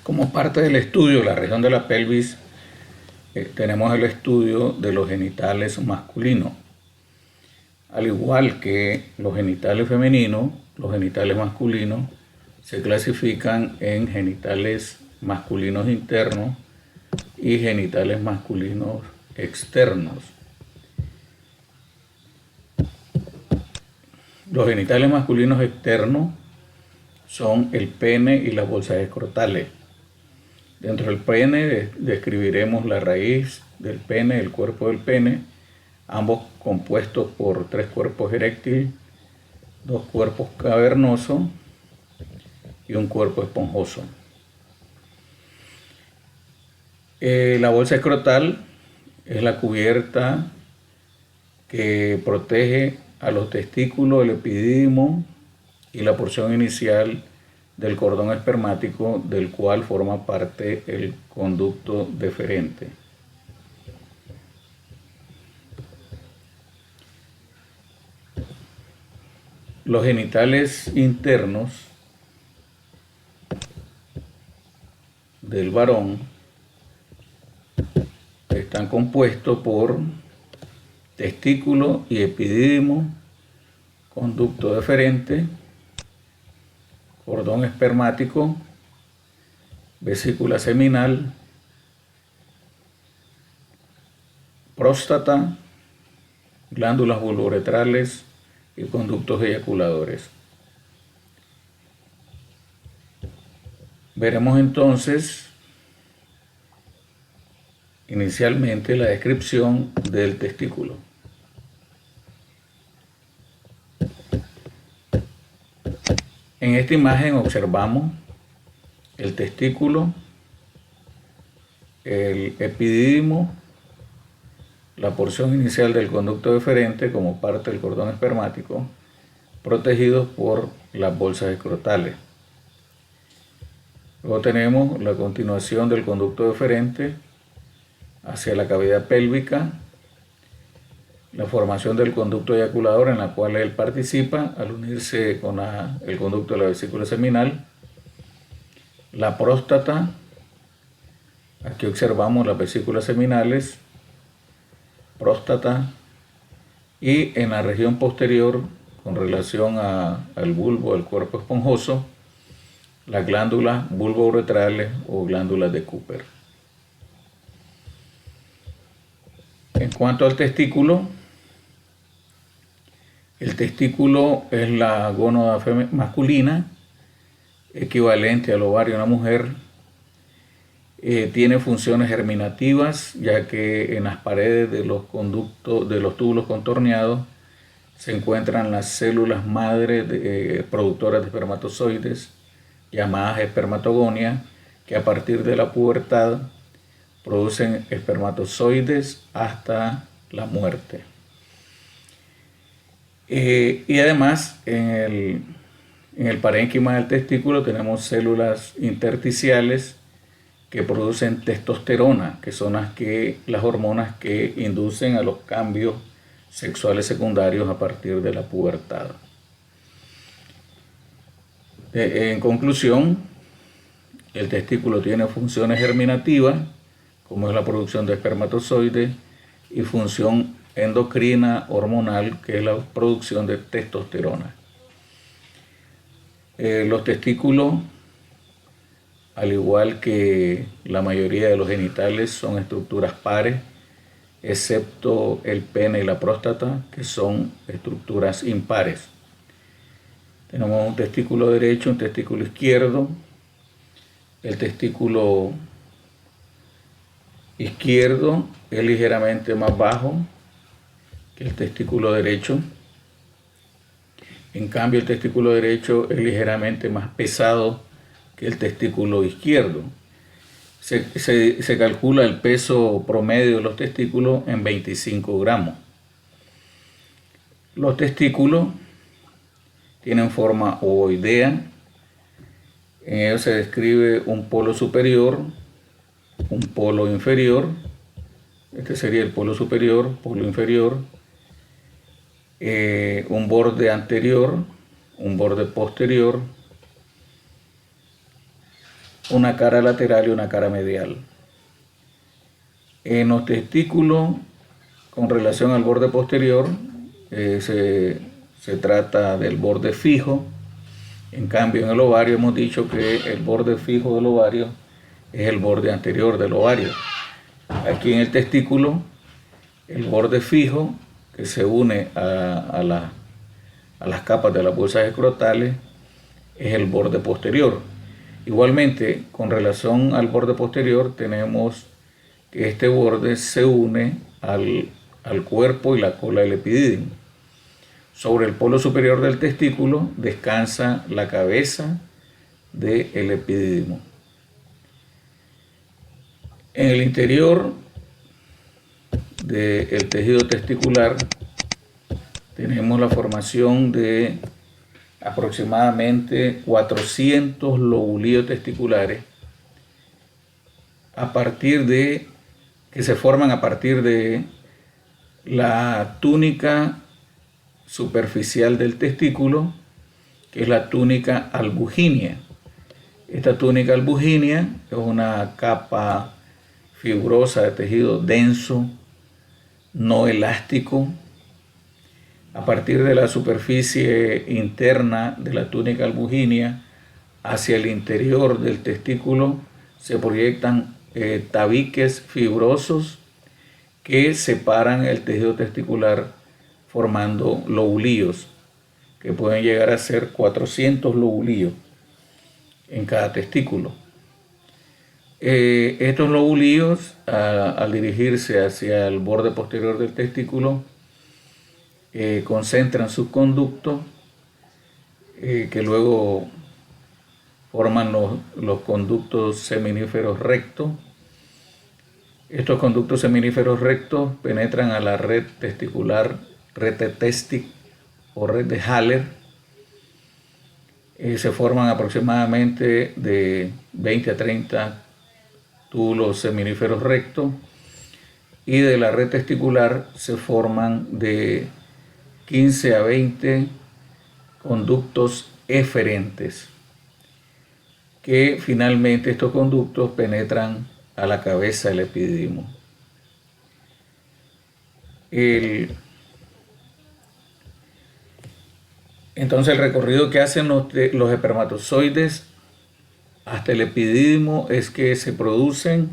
Como parte del estudio de la región de la pelvis, tenemos el estudio de los genitales masculinos. Al igual que los genitales femeninos, los genitales masculinos se clasifican en genitales masculinos internos y genitales masculinos externos. Los genitales masculinos externos son el pene y las bolsas escrotales. Dentro del pene describiremos la raíz del pene, el cuerpo del pene, ambos compuestos por 3 cuerpos eréctiles, 2 cuerpos cavernosos y un cuerpo esponjoso. La bolsa escrotal es la cubierta que protege a los testículos, el epidídimo y la porción inicial del cordón espermático, del cual forma parte el conducto deferente. Los genitales internos del varón están compuestos por testículo y epidídimo, conducto deferente, cordón espermático, vesícula seminal, próstata, glándulas vulvouretrales y conductos eyaculadores. Veremos entonces inicialmente la descripción del testículo. En esta imagen observamos el testículo, el epidídimo, la porción inicial del conducto deferente como parte del cordón espermático, protegidos por las bolsas escrotales. Luego tenemos la continuación del conducto deferente hacia la cavidad pélvica, la formación del conducto eyaculador en la cual él participa al unirse con el conducto de la vesícula seminal, la próstata, aquí observamos las vesículas seminales, próstata, y en la región posterior, con relación al bulbo del cuerpo esponjoso, las glándulas vulvouretrales o glándulas de Cooper. En cuanto al testículo, el testículo es la gónada masculina, equivalente al ovario de una mujer. Tiene funciones germinativas, ya que en las paredes de los conductos, de los túbulos contorneados, se encuentran las células madre productoras de espermatozoides, llamadas espermatogonias, que a partir de la pubertad producen espermatozoides hasta la muerte. Y además en el parénquima del testículo tenemos células intersticiales que producen testosterona, que son las hormonas que inducen a los cambios sexuales secundarios a partir de la pubertad. En conclusión, el testículo tiene funciones germinativas, como es la producción de espermatozoides, y función endocrina hormonal, que es la producción de testosterona. Los testículos, al igual que la mayoría de los genitales, son estructuras pares, excepto el pene y la próstata, que son estructuras impares. Tenemos un testículo derecho, un testículo izquierdo. El testículo izquierdo es ligeramente más bajo que el testículo derecho. En cambio, el testículo derecho es ligeramente más pesado que el testículo izquierdo. Se calcula el peso promedio de los testículos en 25 gramos. Los testículos tienen forma ovoidea. En ellos se describe un polo superior, un polo inferior. Este sería el polo superior, polo inferior. Un borde anterior, un borde posterior, una cara lateral y una cara medial. En los testículos, con relación al borde posterior, se trata del borde fijo. En cambio, en el ovario hemos dicho que el borde fijo del ovario es el borde anterior del ovario. Aquí en el testículo, el borde fijo, que se une a las capas de las bolsas escrotales, es el borde posterior. Igualmente, con relación al borde posterior, tenemos que este borde se une al cuerpo y la cola del epidídimo. Sobre el polo superior del testículo descansa la cabeza del epidídimo. En el interior del tejido testicular tenemos la formación de aproximadamente 400 lobulillos testiculares que se forman a partir de la túnica superficial del testículo, que es la túnica albugínea. Esta túnica albugínea es una capa fibrosa de tejido denso, no elástico. A partir de la superficie interna de la túnica albugínea hacia el interior del testículo se proyectan tabiques fibrosos que separan el tejido testicular formando lobulillos, que pueden llegar a ser 400 lobulillos en cada testículo. Estos lobulillos, al dirigirse hacia el borde posterior del testículo, concentran sus conductos que luego forman los conductos seminíferos rectos. Estos conductos seminíferos rectos penetran a la red testicular, red de Testic o red de Haller. Se forman aproximadamente de 20 a 30 túbulos seminíferos rectos, y de la red testicular se forman de 15 a 20 conductos eferentes, que finalmente estos conductos penetran a la cabeza del epidídimo. Entonces el recorrido que hacen los espermatozoides hasta el epidídimo es que se producen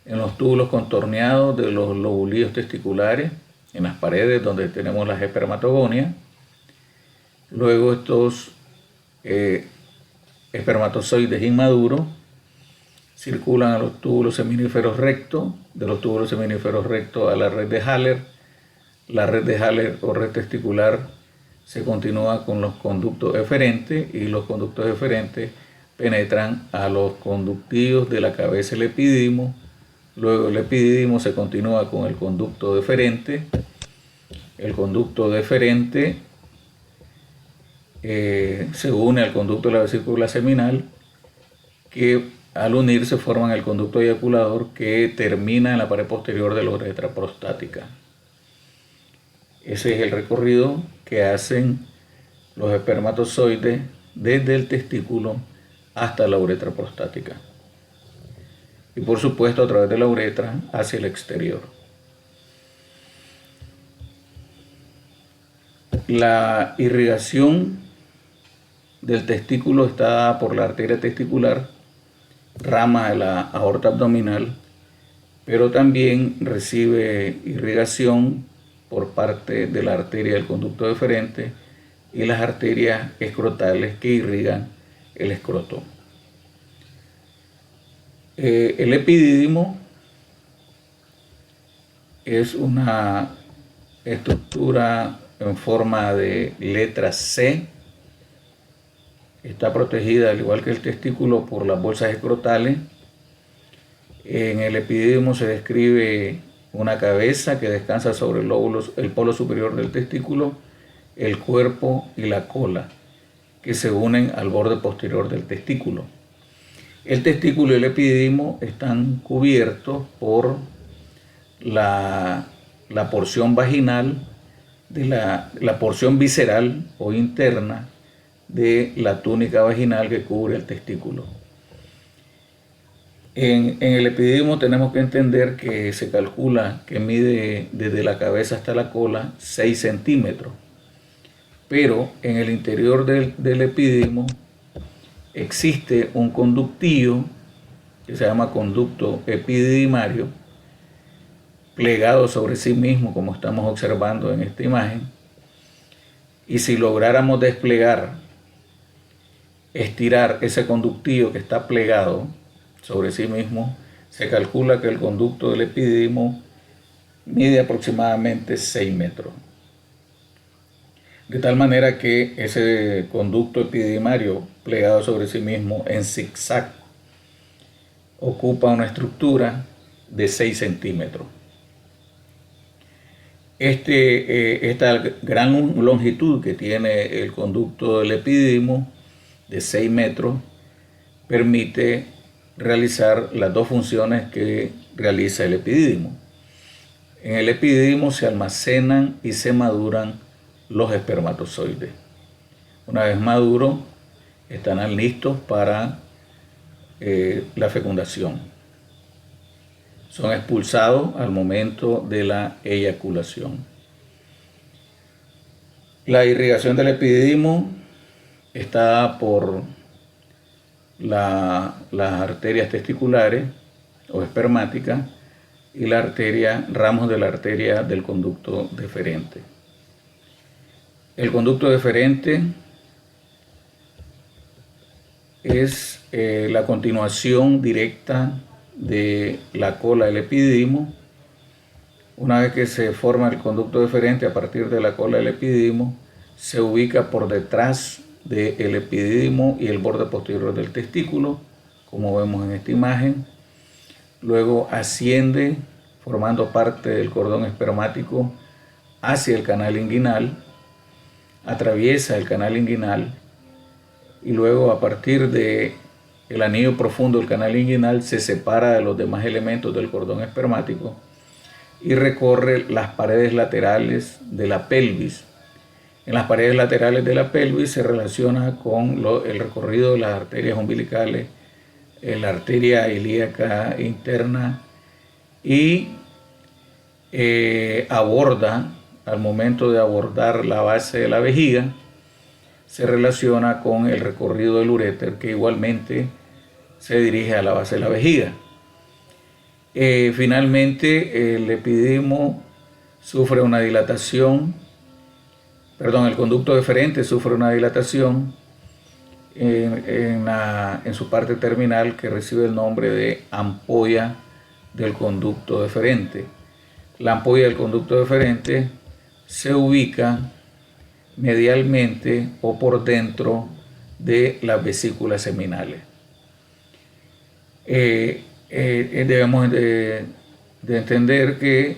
en los túbulos contorneados de los lobulillos testiculares, en las paredes donde tenemos las espermatogonias. Luego estos espermatozoides inmaduros circulan a los túbulos seminíferos rectos, de los túbulos seminíferos rectos a la red de Haller. La red de Haller o red testicular se continúa con los conductos eferentes, y los conductos eferentes penetran a los conductillos de la cabeza del epidídimo. Luego el epidídimo se continúa con el conducto deferente. El conducto deferente se une al conducto de la vesícula seminal, que al unirse forman el conducto eyaculador, que termina en la pared posterior de la uretra prostática. Ese es el recorrido que hacen los espermatozoides desde el testículo hasta la uretra prostática, y por supuesto a través de la uretra hacia el exterior. La irrigación del testículo está dada por la arteria testicular, rama de la aorta abdominal, pero también recibe irrigación por parte de la arteria del conducto deferente y las arterias escrotales que irrigan el escroto. El epidídimo es una estructura en forma de letra C. Está protegida, al igual que el testículo, por las bolsas escrotales. En el epidídimo se describe una cabeza que descansa sobre el polo superior del testículo, el cuerpo y la cola, que se unen al borde posterior del testículo. El testículo y el epidídimo están cubiertos por la porción vaginal, la porción visceral o interna de la túnica vaginal que cubre el testículo. En el epididimo tenemos que entender que se calcula que mide desde la cabeza hasta la cola 6 centímetros, pero en el interior del epididimo existe un conductillo que se llama conducto epididimario, plegado sobre sí mismo, como estamos observando en esta imagen, y si lográramos estirar ese conductillo que está plegado sobre sí mismo, se calcula que el conducto del epididimo mide aproximadamente 6 metros. De tal manera que ese conducto epididimario plegado sobre sí mismo en zigzag ocupa una estructura de 6 centímetros. Esta gran longitud que tiene el conducto del epididimo de 6 metros permite realizar las dos funciones que realiza el epididimo. En el epididimo se almacenan y se maduran los espermatozoides. Una vez maduros, están listos para la fecundación. Son expulsados al momento de la eyaculación. La irrigación del epididimo está por las arterias testiculares o espermáticas y ramos de la arteria del conducto deferente. El conducto deferente es la continuación directa de la cola del epididimo. Una vez que se forma el conducto deferente a partir de la cola del epididimo, se ubica por detrás del epididimo y el borde posterior del testículo, como vemos en esta imagen. Luego asciende, formando parte del cordón espermático, hacia el canal inguinal, atraviesa el canal inguinal y luego a partir del anillo profundo del canal inguinal se separa de los demás elementos del cordón espermático y recorre las paredes laterales de la pelvis. En las paredes laterales de la pelvis se relaciona con el recorrido de las arterias umbilicales, la arteria ilíaca interna y aborda, al momento de abordar la base de la vejiga, se relaciona con el recorrido del uréter que igualmente se dirige a la base de la vejiga. Finalmente el epididimo sufre una dilatación, el conducto deferente sufre una dilatación en su parte terminal que recibe el nombre de ampolla del conducto deferente. La ampolla del conducto deferente se ubica medialmente o por dentro de las vesículas seminales. Debemos de entender que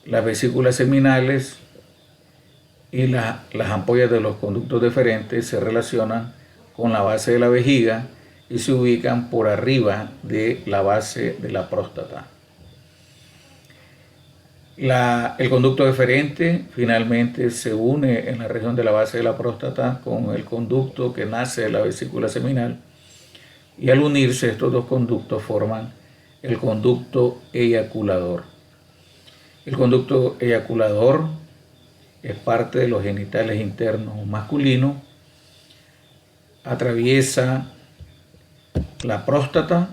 las vesículas seminales y las ampollas de los conductos deferentes se relacionan con la base de la vejiga y se ubican por arriba de la base de la próstata. El conducto deferente finalmente se une en la región de la base de la próstata con el conducto que nace de la vesícula seminal y al unirse estos dos conductos forman el conducto eyaculador. El conducto eyaculador es parte de los genitales internos masculinos, atraviesa la próstata,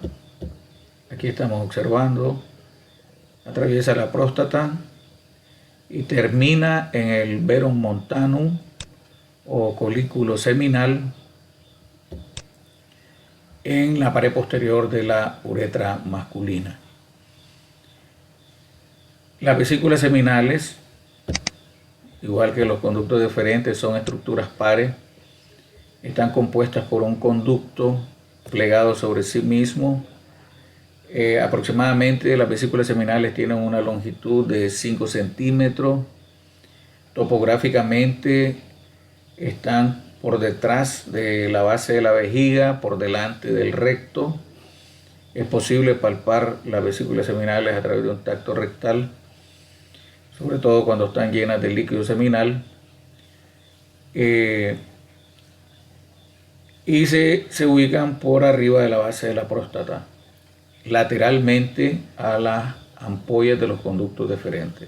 aquí estamos observando, atraviesa la próstata y termina en el verum montanum o colículo seminal en la pared posterior de la uretra masculina. Las vesículas seminales, igual que los conductos deferentes, son estructuras pares. Están compuestas por un conducto plegado sobre sí mismo. Aproximadamente las vesículas seminales tienen una longitud de 5 centímetros. Topográficamente están por detrás de la base de la vejiga, por delante del recto. Es posible palpar las vesículas seminales a través de un tacto rectal, sobre todo cuando están llenas de líquido seminal. Y se ubican por arriba de la base de la próstata. lateralmente a las ampollas de los conductos deferentes.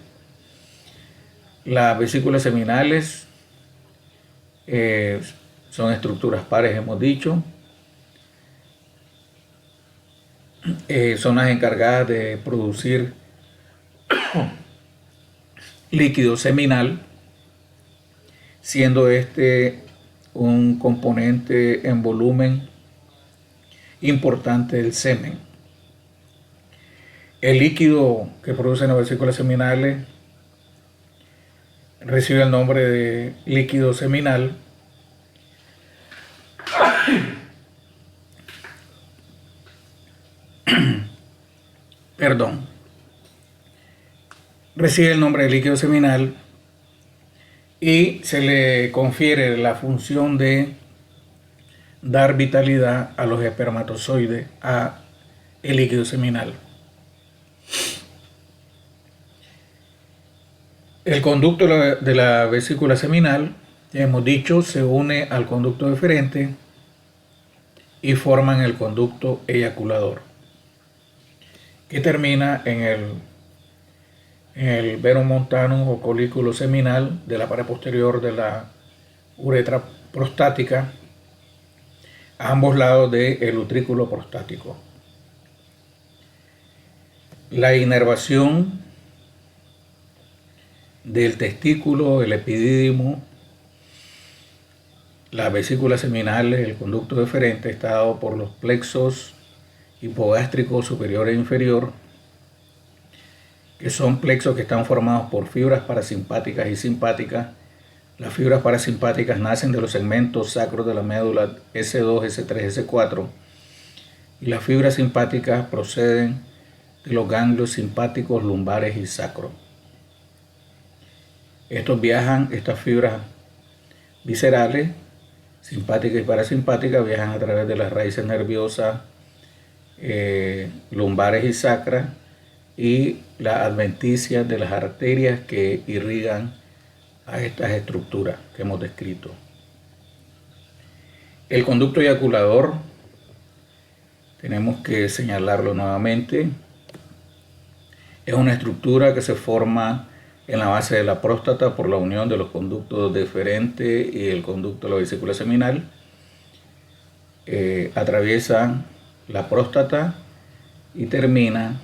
Las vesículas seminales son estructuras pares, hemos dicho. Son las encargadas de producir líquido seminal, siendo este un componente en volumen importante del semen. El líquido que producen las vesículas seminales recibe el nombre de líquido seminal perdón, recibe el nombre de líquido seminal y se le confiere la función de dar vitalidad a los espermatozoides, a el líquido seminal. El conducto de la vesícula seminal, ya hemos dicho, se une al conducto deferente y forman el conducto eyaculador, que termina en el veno montanum o colículo seminal de la pared posterior de la uretra prostática, a ambos lados del utrículo prostático. La inervación del testículo, el epidídimo, las vesículas seminales, el conducto deferente está dado por los plexos hipogástrico superior e inferior, que son plexos que están formados por fibras parasimpáticas y simpáticas. Las fibras parasimpáticas nacen de los segmentos sacros de la médula S2, S3, S4, y las fibras simpáticas proceden de los ganglios simpáticos, lumbares y sacro. Estas fibras viscerales, simpáticas y parasimpáticas, viajan a través de las raíces nerviosas lumbares y sacras y las adventicias de las arterias que irrigan a estas estructuras que hemos descrito. El conducto eyaculador, tenemos que señalarlo nuevamente, es una estructura que se forma en la base de la próstata por la unión de los conductos deferente y el conducto de la vesícula seminal. Atraviesa la próstata y termina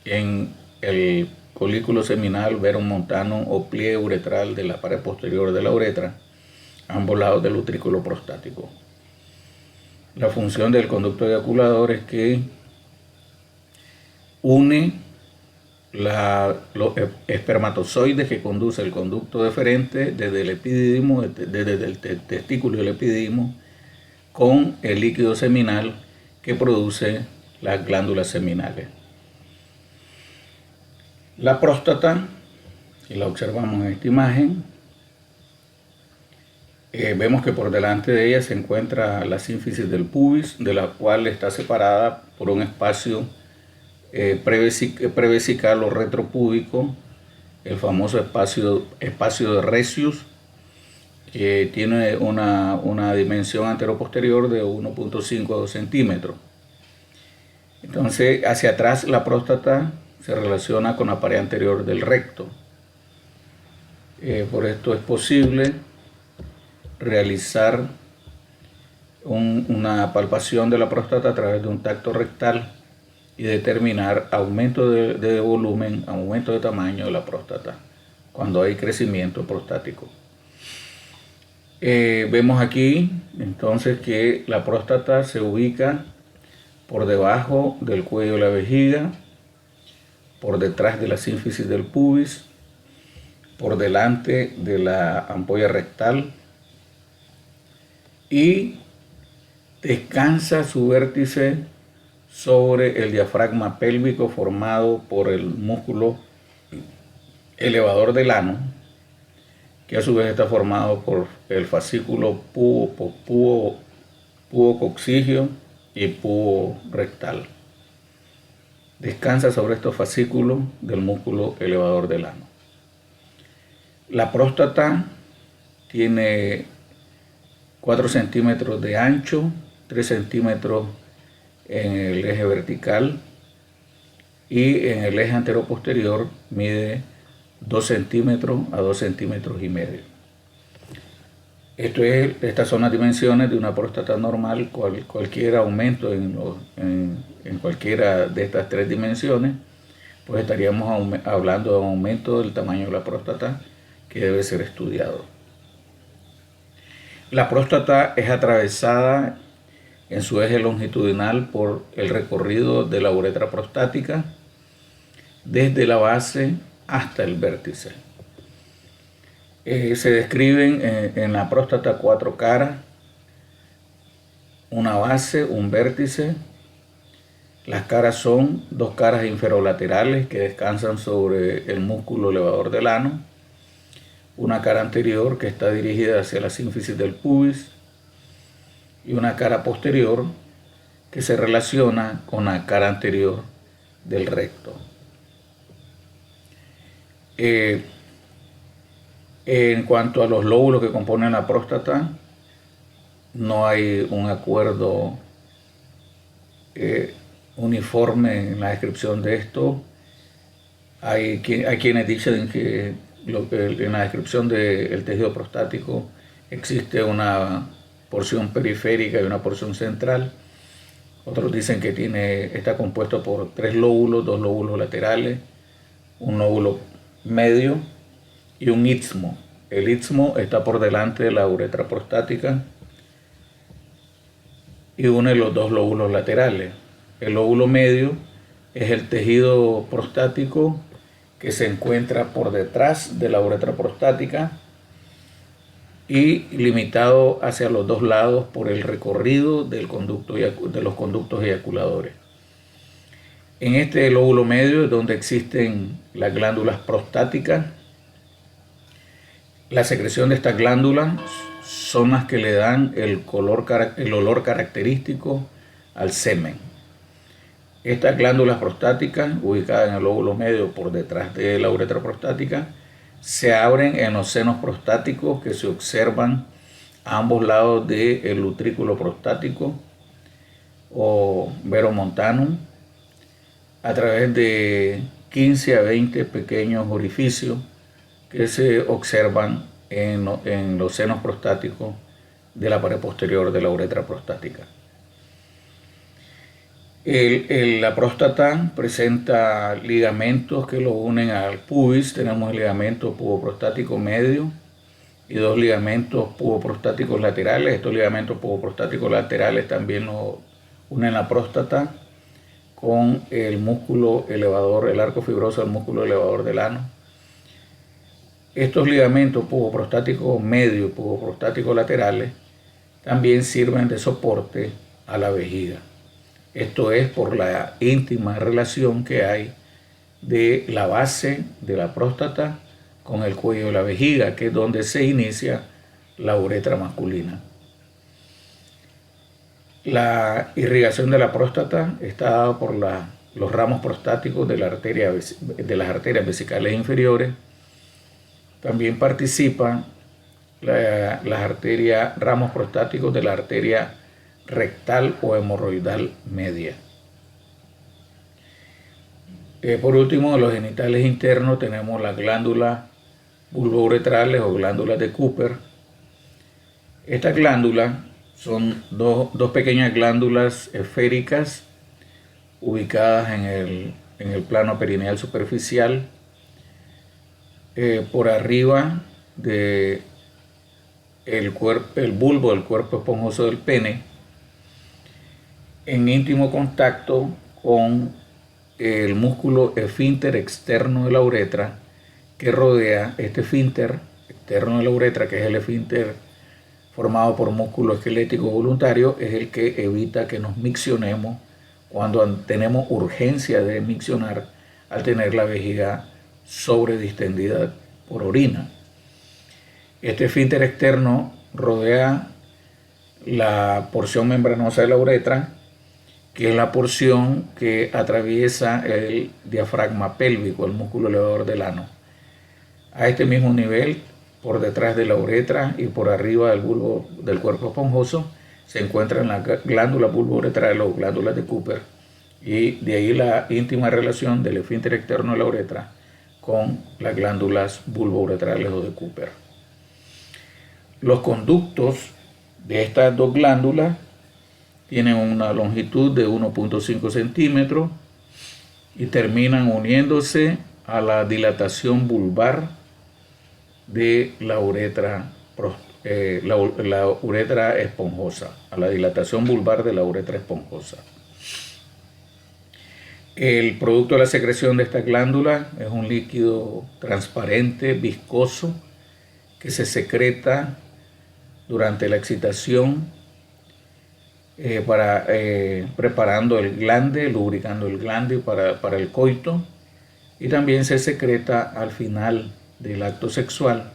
en el colículo seminal, verum montanum o pliegue uretral de la pared posterior de la uretra, a ambos lados del utrículo prostático. La función del conducto eyaculador es que une los espermatozoides que conduce el conducto deferente desde el epidídimo, desde el testículo y el epidídimo, con el líquido seminal que produce las glándulas seminales. La próstata, y la observamos en esta imagen, vemos que por delante de ella se encuentra la sínfisis del pubis, de la cual está separada por un espacio prevesical o retropúbico, el famoso espacio de Recius, que tiene una dimensión anteroposterior de 1.5 a 2 centímetros. Entonces, hacia atrás la próstata se relaciona con la pared anterior del recto. Por esto es posible realizar una palpación de la próstata a través de un tacto rectal y determinar aumento de volumen, aumento de tamaño de la próstata cuando hay crecimiento prostático. Vemos aquí entonces que la próstata se ubica por debajo del cuello de la vejiga, por detrás de la sínfisis del pubis, por delante de la ampolla rectal, y descansa su vértice sobre el diafragma pélvico formado por el músculo elevador del ano, que a su vez está formado por el fascículo pubococcigio y pubo rectal. Descansa sobre estos fascículos del músculo elevador del ano. La próstata tiene 4 centímetros de ancho, 3 centímetros en el eje vertical y en el eje anteroposterior mide 2 centímetros a 2 centímetros y medio. Estas son las dimensiones de una próstata normal. Cualquier aumento en cualquiera de estas tres dimensiones, pues estaríamos hablando de un aumento del tamaño de la próstata que debe ser estudiado. La próstata es atravesada en su eje longitudinal por el recorrido de la uretra prostática desde la base hasta el vértice. Se describen en la próstata 4 caras, una base, un vértice. Las caras son 2 caras inferolaterales que descansan sobre el músculo elevador del ano, una cara anterior que está dirigida hacia la sínfisis del pubis y una cara posterior que se relaciona con la cara anterior del recto. En cuanto a los lóbulos que componen la próstata, no hay un acuerdo uniforme en la descripción de esto. Hay quienes dicen que en la descripción del tejido prostático existe una porción periférica y una porción central. Otros dicen que está compuesto por 3 lóbulos, 2 lóbulos laterales, un lóbulo medio y un istmo. El istmo está por delante de la uretra prostática y une los 2 lóbulos laterales. El lóbulo medio es el tejido prostático que se encuentra por detrás de la uretra prostática y limitado hacia los 2 lados por el recorrido de los conductos eyaculadores. En este lóbulo medio es donde existen las glándulas prostáticas. La secreción de estas glándulas son las que le dan el olor característico al semen. Estas glándulas prostáticas, ubicadas en el lóbulo medio por detrás de la uretra prostática, se abren en los senos prostáticos que se observan a ambos lados del utrículo prostático o veromontanum, a través de 15 a 20 pequeños orificios que se observan en los senos prostáticos de la pared posterior de la uretra prostática. La próstata presenta ligamentos que lo unen al pubis. Tenemos el ligamento puboprostático medio y 2 ligamentos puboprostáticos laterales. Estos ligamentos puboprostáticos laterales también lo unen la próstata con el músculo elevador, el arco fibroso del músculo elevador del ano. Estos ligamentos puboprostáticos medio y puboprostáticos laterales también sirven de soporte a la vejiga. Esto es por la íntima relación que hay de la base de la próstata con el cuello de la vejiga, que es donde se inicia la uretra masculina. La irrigación de la próstata está dada por los ramos prostáticos de las arterias vesicales inferiores. También participan las ramos prostáticos de la arteria rectal o hemorroidal media. Por último, en los genitales internos tenemos las glándulas vulvouretrales o glándulas de Cooper. Estas glándulas son dos pequeñas glándulas esféricas ubicadas en el plano perineal superficial, por arriba del bulbo del cuerpo esponjoso del pene, en íntimo contacto con el músculo esfínter externo de la uretra que rodea este esfínter externo de la uretra, que es el esfínter formado por músculo esquelético voluntario, es el que evita que nos miccionemos cuando tenemos urgencia de miccionar al tener la vejiga sobredistendida por orina. Este esfínter externo rodea la porción membranosa de la uretra, que es la porción que atraviesa el diafragma pélvico, el músculo elevador del ano. A este mismo nivel, por detrás de la uretra y por arriba del bulbo del cuerpo esponjoso, se encuentran las glándulas vulvouretrales o glándulas de Cooper, y de ahí la íntima relación del esfínter externo de la uretra con las glándulas bulbouretrales o de Cooper. Los conductos de estas dos glándulas tienen una longitud de 1.5 centímetros y terminan uniéndose a la dilatación vulvar de la uretra, la uretra esponjosa, a la dilatación vulvar de la uretra esponjosa. El producto de la secreción de esta glándula es un líquido transparente, viscoso, que se secreta durante la excitación preparando el glande, lubricando el glande para el coito, y también se secreta al final del acto sexual,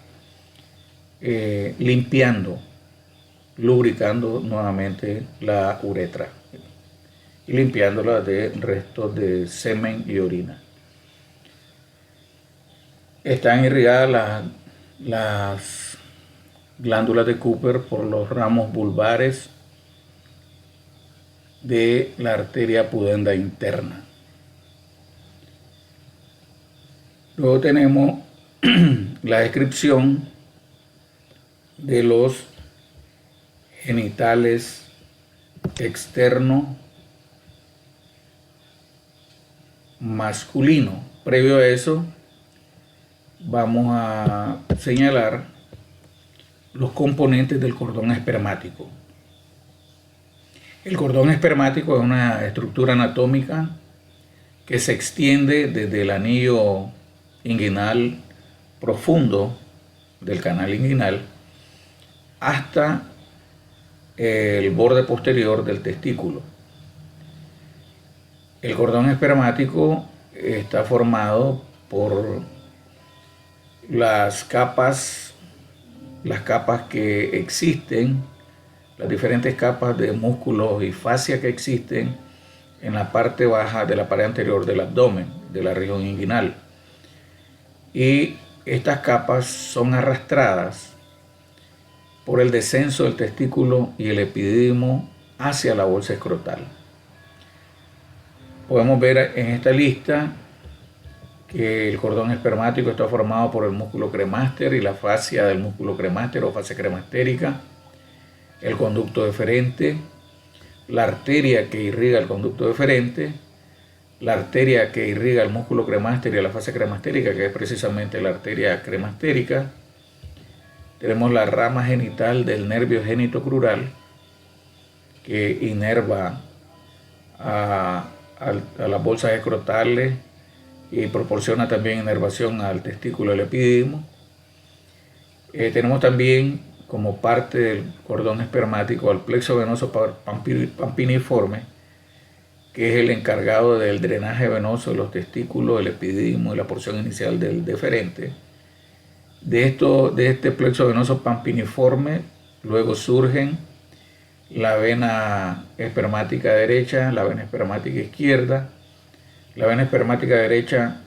limpiando, lubricando nuevamente la uretra y limpiándola de restos de semen y orina. Están irrigadas las glándulas de Cooper por los ramos vulvares de la arteria pudenda interna. Luego tenemos la descripción de los genitales externos masculinos. Previo a eso, vamos a señalar los componentes del cordón espermático. El cordón espermático es una estructura anatómica que se extiende desde el anillo inguinal profundo del canal inguinal hasta el borde posterior del testículo. El cordón espermático está formado por las capas que existen, las diferentes capas de músculos y fascia que existen en la parte baja de la pared anterior del abdomen, de la región inguinal. Y estas capas son arrastradas por el descenso del testículo y el epidídimo hacia la bolsa escrotal. Podemos ver en esta lista que el cordón espermático está formado por el músculo cremaster y la fascia del músculo cremaster o fascia cremastérica, el conducto deferente, la arteria que irriga el conducto deferente, la arteria que irriga el músculo cremaster y la fascia cremastérica, que es precisamente la arteria cremastérica. Tenemos la rama genital del nervio genitocrural, que inerva a las bolsas escrotales y proporciona también inervación al testículo del epidídimo. Tenemos también como parte del cordón espermático al plexo venoso pampiniforme, que es el encargado del drenaje venoso de los testículos, el epidídimo y la porción inicial del deferente. De este plexo venoso pampiniforme luego surgen la vena espermática derecha, la vena espermática izquierda. La vena espermática derecha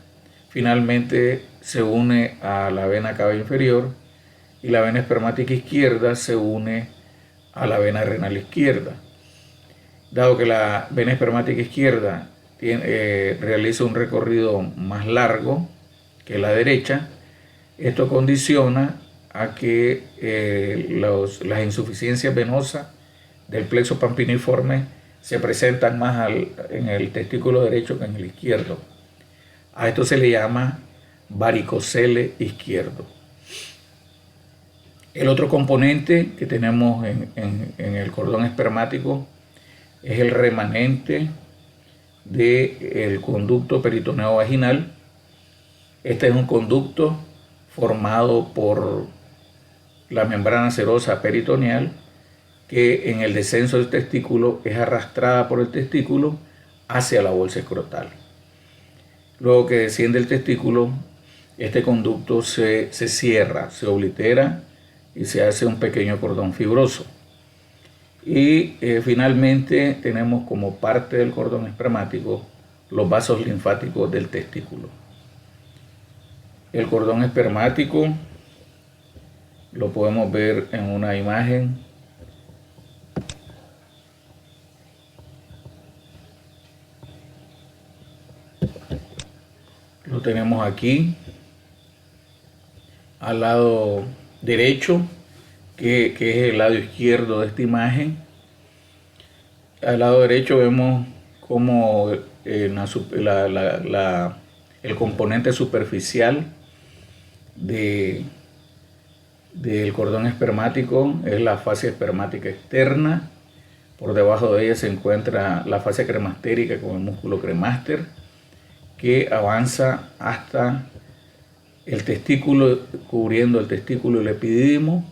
finalmente se une a la vena cava inferior y la vena espermática izquierda se une a la vena renal izquierda. Dado que la vena espermática izquierda realiza un recorrido más largo que la derecha, esto condiciona a que las insuficiencias venosas del plexo pampiniforme se presentan más en el testículo derecho que en el izquierdo. A esto se le llama varicocele izquierdo. El otro componente que tenemos en el cordón espermático es el remanente del conducto peritoneo vaginal. Este es un conducto formado por la membrana serosa peritoneal, que en el descenso del testículo es arrastrada por el testículo hacia la bolsa escrotal. Luego que desciende el testículo, este conducto se cierra, se oblitera y se hace un pequeño cordón fibroso. Y finalmente tenemos como parte del cordón espermático los vasos linfáticos del testículo. El cordón espermático lo podemos ver en una imagen. Lo tenemos aquí al lado derecho, que es el lado izquierdo de esta imagen. Al lado derecho vemos como el componente superficial del cordón espermático es la fascia espermática externa. Por debajo de ella se encuentra la fascia cremastérica con el músculo cremaster, que avanza hasta el testículo, cubriendo el testículo y el epidídimo.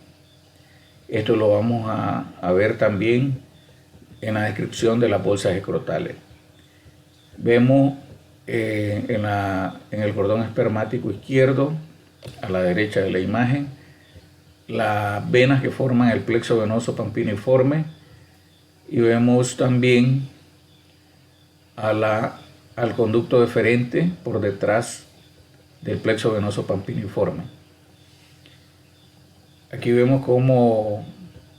Esto lo vamos a ver también en la descripción de las bolsas escrotales. Vemos en el cordón espermático izquierdo, a la derecha de la imagen, las venas que forman el plexo venoso pampiniforme, y vemos también al conducto deferente por detrás del plexo venoso pampiniforme. Aquí vemos cómo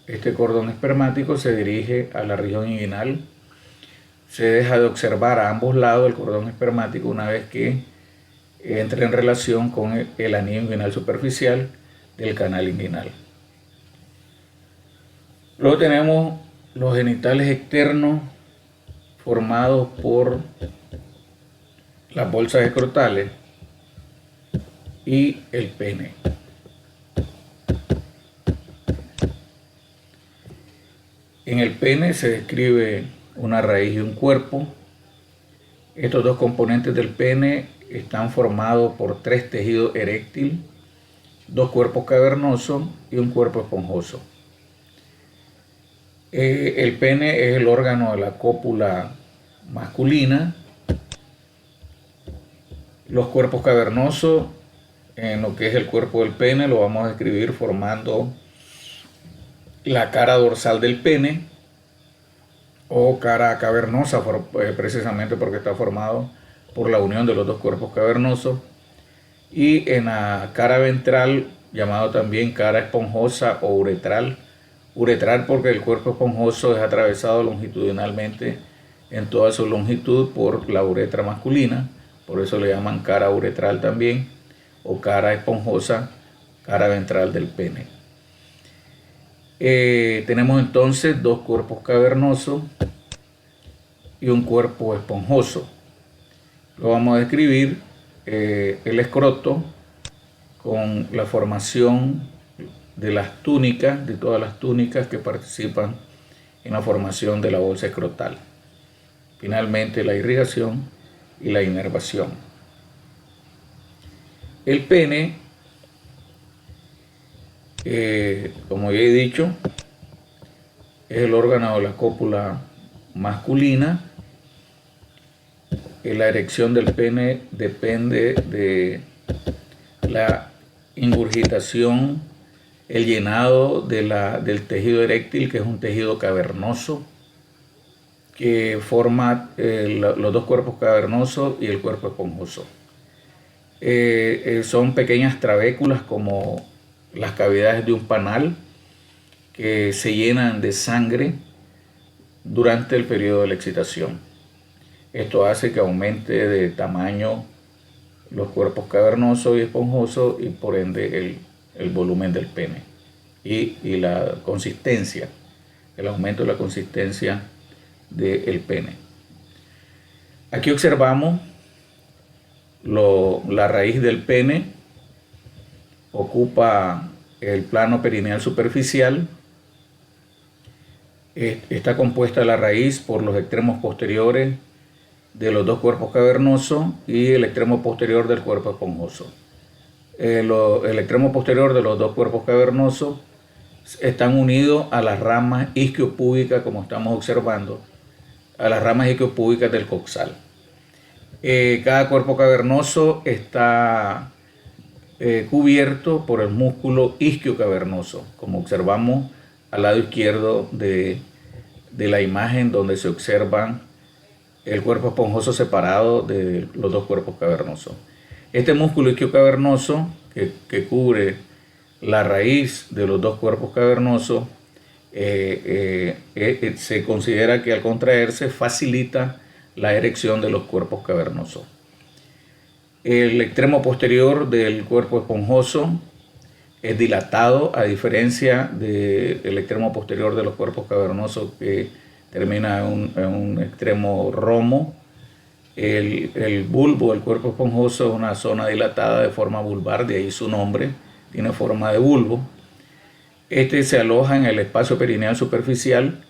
este cordón espermático se dirige a la región inguinal. Se deja de observar a ambos lados el cordón espermático una vez que entra en relación con el anillo inguinal superficial del canal inguinal. Luego tenemos los genitales externos formados por las bolsas escrotales y el pene. En el pene se describe una raíz y un cuerpo. Estos dos componentes del pene están formados por 3 tejidos eréctil, 2 cuerpos cavernosos y un cuerpo esponjoso. El pene es el órgano de la cópula masculina. Los cuerpos cavernosos, en lo que es el cuerpo del pene, lo vamos a describir formando la cara dorsal del pene, o cara cavernosa, precisamente porque está formado por la unión de los 2 cuerpos cavernosos, y en la cara ventral, llamado también cara esponjosa o uretral. Uretral porque el cuerpo esponjoso es atravesado longitudinalmente en toda su longitud por la uretra masculina, por eso le llaman cara uretral también, o cara esponjosa, cara ventral del pene. Tenemos entonces 2 cuerpos cavernosos y un cuerpo esponjoso. Lo vamos a describir el escroto con la formación de las túnicas, de todas las túnicas que participan en la formación de la bolsa escrotal. Finalmente, la irrigación y la inervación. El pene, como ya he dicho, es el órgano de la cópula masculina. La erección del pene depende de la ingurgitación, el llenado del tejido eréctil, que es un tejido cavernoso que forma los 2 cuerpos cavernosos y el cuerpo esponjoso. Son pequeñas trabéculas como las cavidades de un panal que se llenan de sangre durante el periodo de la excitación. Esto hace que aumente de tamaño los cuerpos cavernosos y esponjosos, y por ende el volumen del pene y la consistencia, el aumento de la consistencia del pene. Aquí observamos la raíz del pene. Ocupa el plano perineal superficial. Está compuesta la raíz por los extremos posteriores de los 2 cuerpos cavernosos y el extremo posterior del cuerpo esponjoso. El extremo posterior de los 2 cuerpos cavernosos están unidos a las ramas isquiopúbicas, como estamos observando, a las ramas isquiopúbicas del coxal. Cada cuerpo cavernoso está cubierto por el músculo isquiocavernoso, como observamos al lado izquierdo de la imagen, donde se observan el cuerpo esponjoso separado de los 2 cuerpos cavernosos. Este músculo isquiocavernoso que cubre la raíz de los 2 cuerpos cavernosos se considera que al contraerse facilita la erección de los cuerpos cavernosos. El extremo posterior del cuerpo esponjoso es dilatado, a diferencia del extremo posterior de los cuerpos cavernosos que termina en un extremo romo. El bulbo del cuerpo esponjoso es una zona dilatada de forma bulbar, de ahí su nombre, tiene forma de bulbo. Este se aloja en el espacio perineal superficial,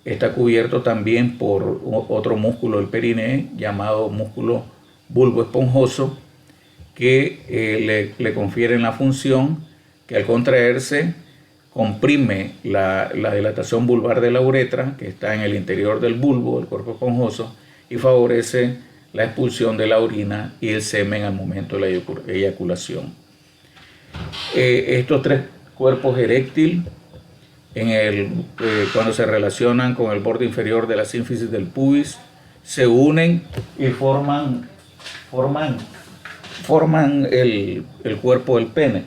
está cubierto también por otro músculo del perineo llamado músculo bulbo esponjoso, que le confieren la función que al contraerse comprime la dilatación vulvar de la uretra, que está en el interior del bulbo del cuerpo esponjoso, y favorece la expulsión de la orina y el semen al momento de la eyaculación. Estos tres cuerpos eréctil, cuando se relacionan con el borde inferior de la sínfisis del pubis, se unen y forman el cuerpo del pene.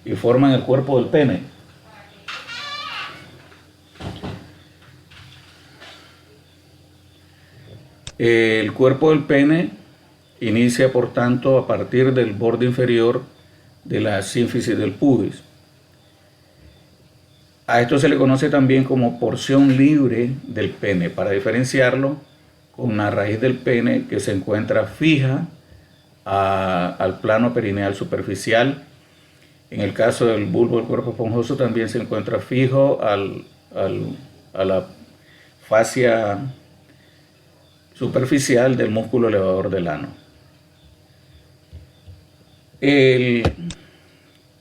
Y forman el cuerpo del pene. El cuerpo del pene inicia, por tanto, a partir del borde inferior de la sínfisis del pubis. A esto se le conoce también como porción libre del pene, para diferenciarlo con una raíz del pene que se encuentra fija al plano perineal superficial. En el caso del bulbo del cuerpo esponjoso también se encuentra fijo a la fascia superficial del músculo elevador del ano. El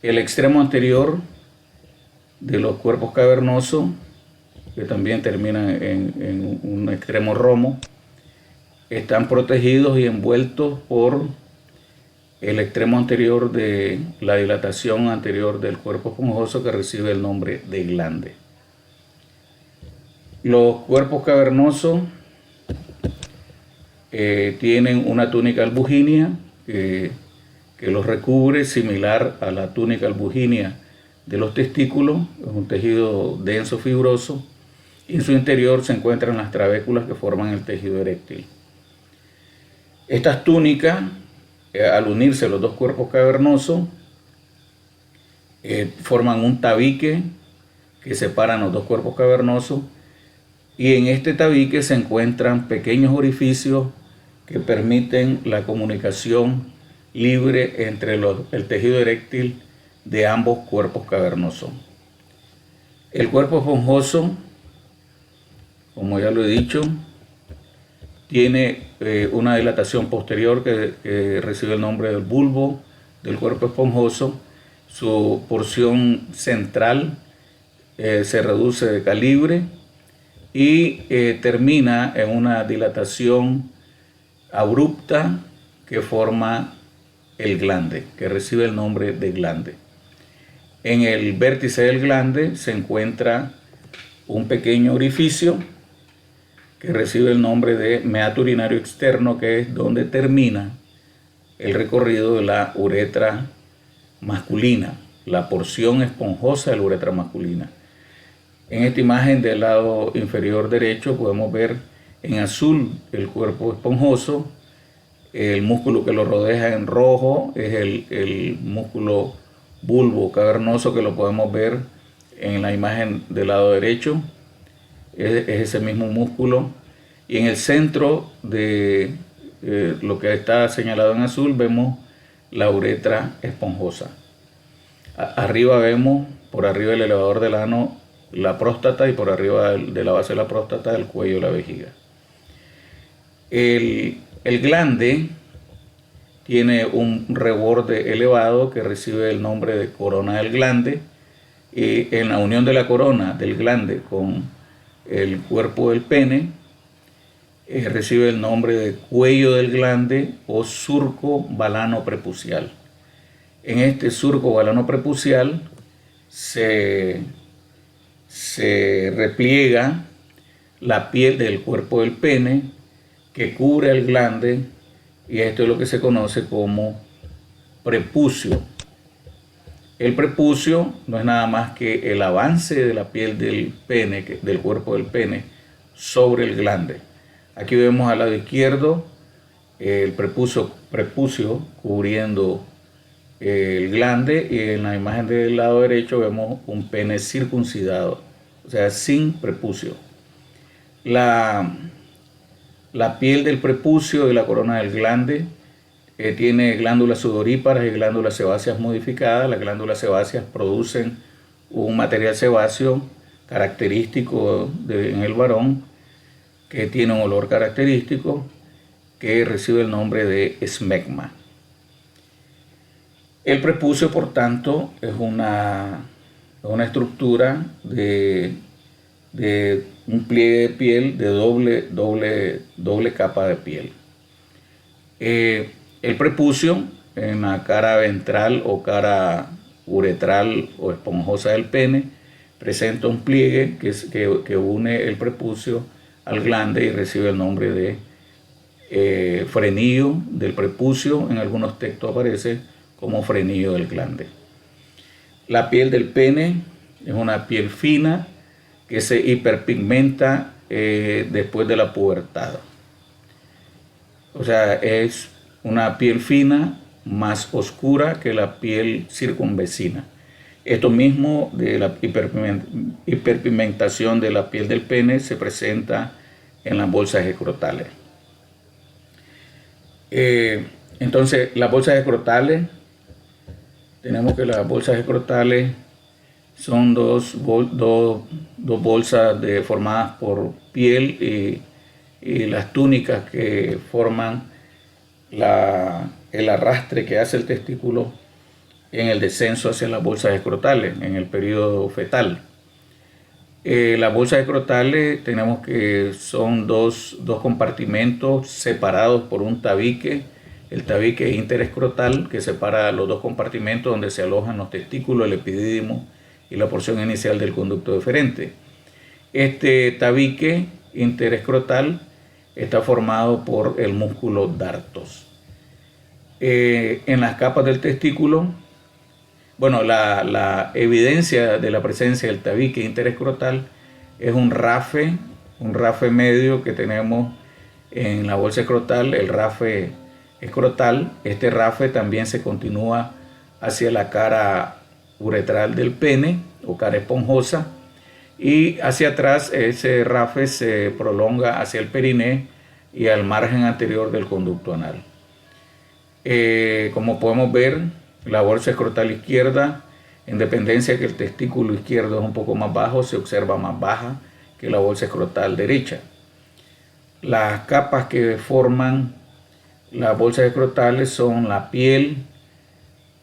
extremo anterior de los cuerpos cavernosos, que también terminan en un extremo romo, están protegidos y envueltos por el extremo anterior de la dilatación anterior del cuerpo esponjoso, que recibe el nombre de glande. Los cuerpos cavernosos tienen una túnica albuginea que los recubre, similar a la túnica albuginea de los testículos. Es un tejido denso, fibroso, y en su interior se encuentran las trabéculas que forman el tejido eréctil. Estas túnicas, al unirse los dos cuerpos cavernosos, forman un tabique que separan los dos cuerpos cavernosos, y en este tabique se encuentran pequeños orificios que permiten la comunicación libre entre el tejido eréctil de ambos cuerpos cavernosos. El cuerpo esponjoso, como ya lo he dicho, tiene una dilatación posterior que recibe el nombre del bulbo del cuerpo esponjoso. Su porción central se reduce de calibre y termina en una dilatación abrupta que forma el glande, que recibe el nombre de glande. En el vértice del glande se encuentra un pequeño orificio que recibe el nombre de meato urinario externo, que es donde termina el recorrido de la uretra masculina, la porción esponjosa de la uretra masculina. En esta imagen del lado inferior derecho podemos ver en azul el cuerpo esponjoso. El músculo que lo rodea en rojo es el músculo bulbo cavernoso, que lo podemos ver en la imagen del lado derecho. Es ese mismo músculo. Y en el centro de lo que está señalado en azul vemos la uretra esponjosa. Arriba vemos, por arriba del elevador del ano, la próstata, y por arriba de la base de la próstata el cuello y la vejiga. El glande tiene un reborde elevado que recibe el nombre de corona del glande, y en la unión de la corona del glande con el cuerpo del pene recibe el nombre de cuello del glande o surco balano prepucial. En este surco balano prepucial se repliega la piel del cuerpo del pene que cubre el glande, y esto es lo que se conoce como prepucio. El prepucio no es nada más que el avance de la piel del pene, del cuerpo del pene, sobre el glande. Aquí vemos al lado izquierdo el prepucio cubriendo el glande, y en la imagen del lado derecho vemos un pene circuncidado, o sea, sin prepucio. La piel del prepucio y la corona del glande tiene glándulas sudoríparas y glándulas sebáceas modificadas. Las glándulas sebáceas producen un material sebáceo característico en el varón, que tiene un olor característico que recibe el nombre de esmegma. El prepucio, por tanto, es una estructura de un pliegue de piel de doble capa de piel. El prepucio, en la cara ventral o cara uretral o esponjosa del pene, presenta un pliegue que une el prepucio al glande y recibe el nombre de frenillo del prepucio. En algunos textos aparece como frenillo del glande. La piel del pene es una piel fina que se hiperpigmenta después de la pubertad. O sea, es una piel fina más oscura que la piel circunvecina. Esto mismo de la hiperpigmentación de la piel del pene se presenta en las bolsas escrotales. Entonces, las bolsas escrotales, tenemos que las bolsas escrotales son dos bolsas formadas por piel y las túnicas que forman el arrastre que hace el testículo en el descenso hacia las bolsas escrotales en el periodo fetal. Las bolsas escrotales tenemos que son dos compartimentos separados por un tabique, el tabique interescrotal, que separa los dos compartimentos donde se alojan los testículos, el epidídimo y la porción inicial del conducto deferente. Este tabique interescrotal está formado por el músculo dartos. En las capas del testículo, bueno, la evidencia de la presencia del tabique interescrotal es un rafe medio que tenemos en la bolsa escrotal, el rafe escrotal. Este rafe también se continúa hacia la cara uretral del pene o cara esponjosa, y hacia atrás ese rafe se prolonga hacia el periné y al margen anterior del conducto anal. Como podemos ver, la bolsa escrotal izquierda, en dependencia que el testículo izquierdo es un poco más bajo, se observa más baja que la bolsa escrotal derecha. Las capas que forman las bolsas escrotales son la piel,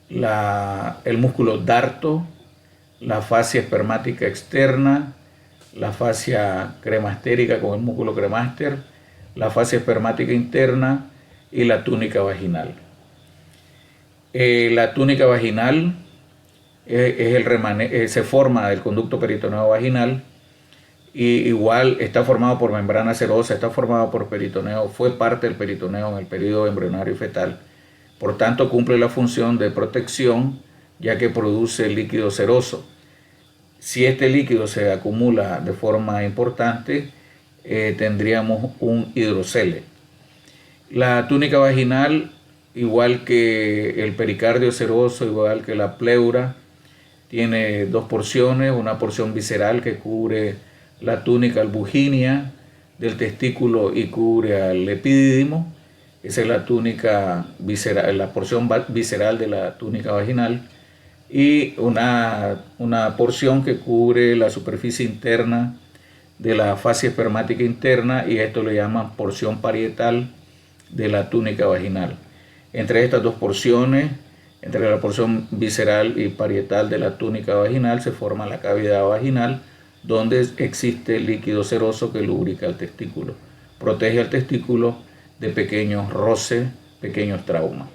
el músculo darto, la fascia espermática externa, la fascia cremastérica con el músculo cremaster, la fascia espermática interna y la túnica vaginal. La túnica vaginal se forma del conducto peritoneo vaginal, y igual está formado por membrana serosa, está formado por peritoneo, fue parte del peritoneo en el periodo embrionario y fetal. Por tanto, cumple la función de protección, ya que produce líquido seroso. Si este líquido se acumula de forma importante, tendríamos un hidrocele. La túnica vaginal, igual que el pericardio seroso, igual que la pleura, tiene dos porciones: una porción visceral que cubre la túnica albuginea del testículo y cubre al epidídimo. Esa es la túnica visceral, la porción visceral de la túnica vaginal, y una porción que cubre la superficie interna de la fascia espermática interna, y esto le llaman porción parietal de la túnica vaginal. Entre estas dos porciones, entre la porción visceral y parietal de la túnica vaginal, se forma la cavidad vaginal, donde existe líquido seroso que lubrica el testículo, protege al testículo de pequeños roces, pequeños traumas.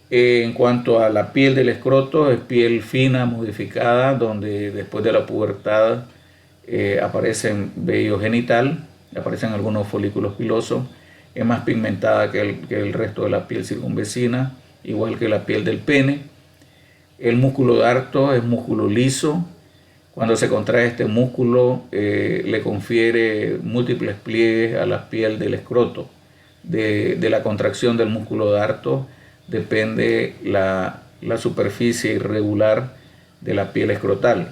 En cuanto a la piel del escroto, es piel fina modificada, donde después de la pubertad aparecen vello genital, aparecen algunos folículos pilosos. Es más pigmentada que el resto de la piel circunvecina, igual que la piel del pene. El músculo darto es músculo liso, Cuando se contrae este músculo, le confiere múltiples pliegues a la piel del escroto. De la contracción del músculo darto depende la superficie irregular de la piel escrotal.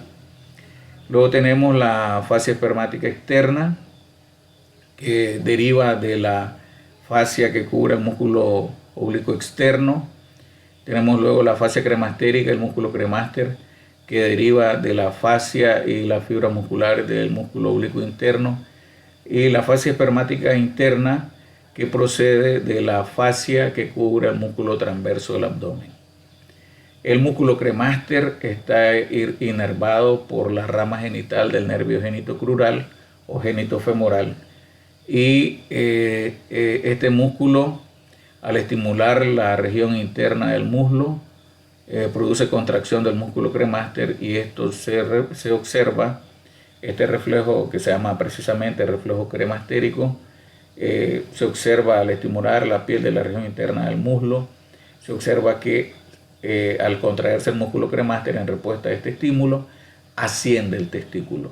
Luego tenemos la fascia espermática externa, que deriva de la fascia que cubre el músculo oblicuo externo. Tenemos luego la fascia cremastérica, el músculo cremaster, que deriva de la fascia y las fibras musculares del músculo oblicuo interno. Y la fascia espermática interna, que procede de la fascia que cubre el músculo transverso del abdomen. El músculo cremaster está inervado por la rama genital del nervio genitocrural o genitofemoral. Y este músculo, al estimular la región interna del muslo, produce contracción del músculo cremaster, y esto se observa, este reflejo que se llama precisamente reflejo cremastérico, se observa al estimular la piel de la región interna del muslo. Se observa que al contraerse el músculo cremaster en respuesta a este estímulo, asciende el testículo.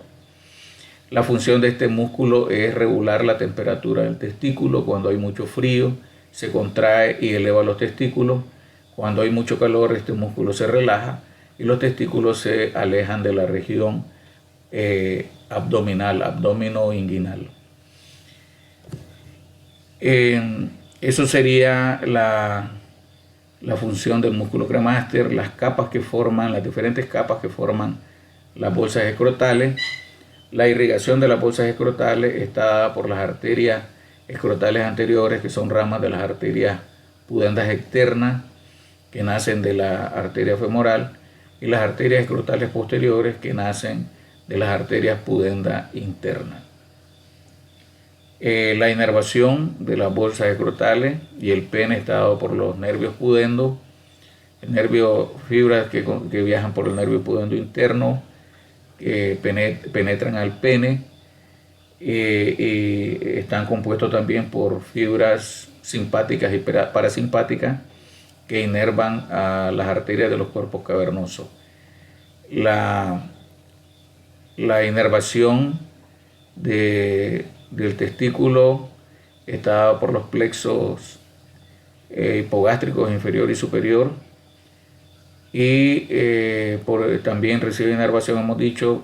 La función de este músculo es regular la temperatura del testículo. Cuando hay mucho frío, se contrae y eleva los testículos. Cuando hay mucho calor, este músculo se relaja y los testículos se alejan de la región abdominal, abdomino-inguinal. Eso sería la función del músculo cremaster, las diferentes capas que forman las bolsas escrotales. La irrigación de las bolsas escrotales está dada por las arterias escrotales anteriores, que son ramas de las arterias pudendas externas, que nacen de la arteria femoral, y las arterias escrotales posteriores, que nacen de las arterias pudendas internas. La inervación de las bolsas escrotales y el pene está dado por los nervios pudendos, fibras que viajan por el nervio pudendo interno, que penetran al pene, y están compuestos también por fibras simpáticas y parasimpáticas que inervan a las arterias de los cuerpos cavernosos. La inervación del testículo está dada por los plexos hipogástricos inferior y superior, y también recibe inervación, hemos dicho,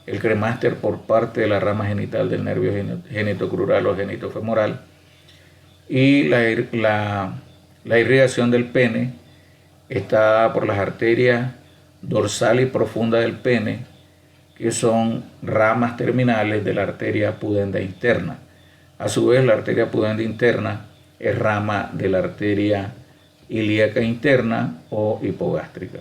el cremaster por parte de la rama genital del nervio genitocrural o genitofemoral, y la irrigación del pene está por las arterias dorsal y profunda del pene, que son ramas terminales de la arteria pudenda interna. A su vez, la arteria pudenda interna es rama de la arteria ilíaca interna o hipogástrica.